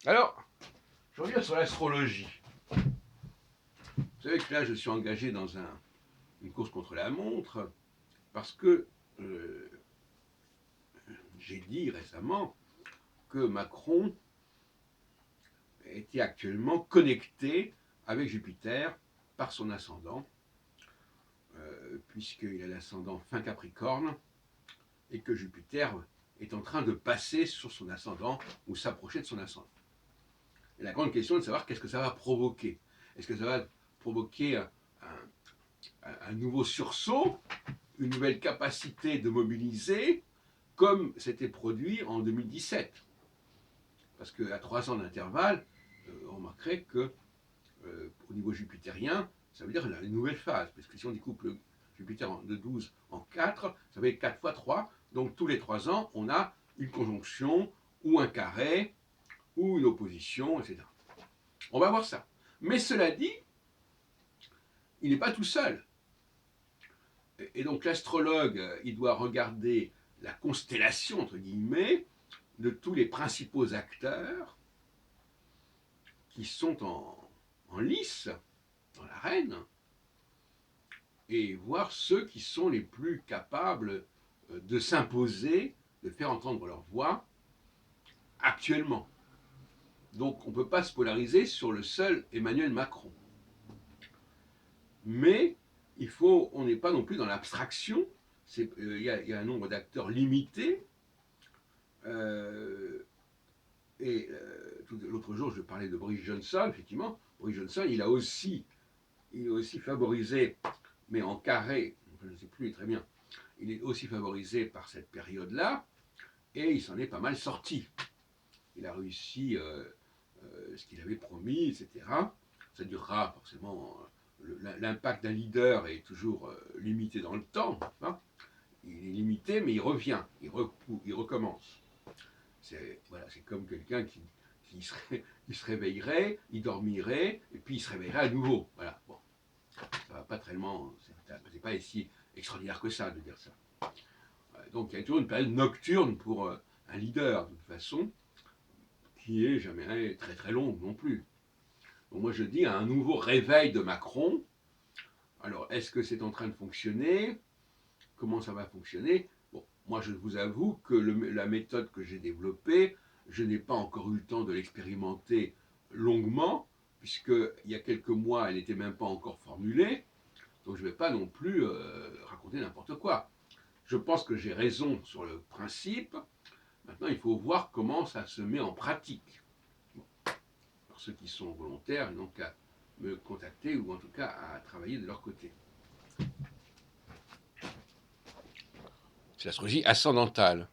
Alors, je reviens sur l'astrologie. Vous savez que là, je suis engagé dans une course contre la montre parce que euh, j'ai dit récemment que Macron était actuellement connecté avec Jupiter par son ascendant, puisqu'il a l'ascendant fin Capricorne et que Jupiter est en train de passer sur son ascendant ou s'approcher de son ascendant. Et la grande question est de savoir qu'est-ce que ça va provoquer. Est-ce que ça va provoquer un nouveau sursaut, une nouvelle capacité de mobiliser, comme c'était produit en 2017? Parce qu'à 3 ans d'intervalle, on remarquerait que au niveau jupitérien, ça veut dire une nouvelle phase. Parce que si on découpe le Jupiter de 12 en 4, ça fait 4 fois 3. Donc tous les 3 ans, on a une conjonction ou un carré ou une opposition, etc. On va voir ça. Mais cela dit, il n'est pas tout seul. Et donc l'astrologue, il doit regarder la constellation, entre guillemets, de tous les principaux acteurs qui sont en lice dans l'arène et voir ceux qui sont les plus capables de s'imposer, de faire entendre leur voix actuellement. Donc on ne peut pas se polariser sur le seul Emmanuel Macron. Mais on n'est pas non plus dans l'abstraction. Il y a un nombre d'acteurs limité. L'autre jour, je parlais de Boris Johnson. Effectivement, Boris Johnson, il est aussi favorisé, mais en carré, je ne sais plus très bien, il est aussi favorisé par cette période-là, et il s'en est pas mal sorti. Il a réussi ce qu'il avait promis, etc. Ça durera forcément. L'impact d'un leader est toujours limité dans le temps. Hein. Il est limité, mais il revient, il recommence. Voilà, c'est comme quelqu'un qui se réveillerait, il dormirait, et puis il se réveillerait à nouveau. Voilà, bon, ça va pas tellement, c'est pas si extraordinaire que ça de dire ça. Donc il y a toujours une période nocturne pour un leader, de toute façon, qui est jamais très très longue non plus. Donc moi je dis un nouveau réveil de Macron. Alors est-ce que c'est en train de fonctionner? Comment ça va fonctionner? Bon, moi je vous avoue que la méthode que j'ai développée, je n'ai pas encore eu le temps de l'expérimenter longuement, puisqu'il y a quelques mois, elle n'était même pas encore formulée, donc je ne vais pas non plus raconter n'importe quoi. Je pense que j'ai raison sur le principe, maintenant il faut voir comment ça se met en pratique. Bon. Alors ceux qui sont volontaires, ils n'ont qu'à me contacter ou en tout cas à travailler de leur côté. C'est l'astrologie ascendantale.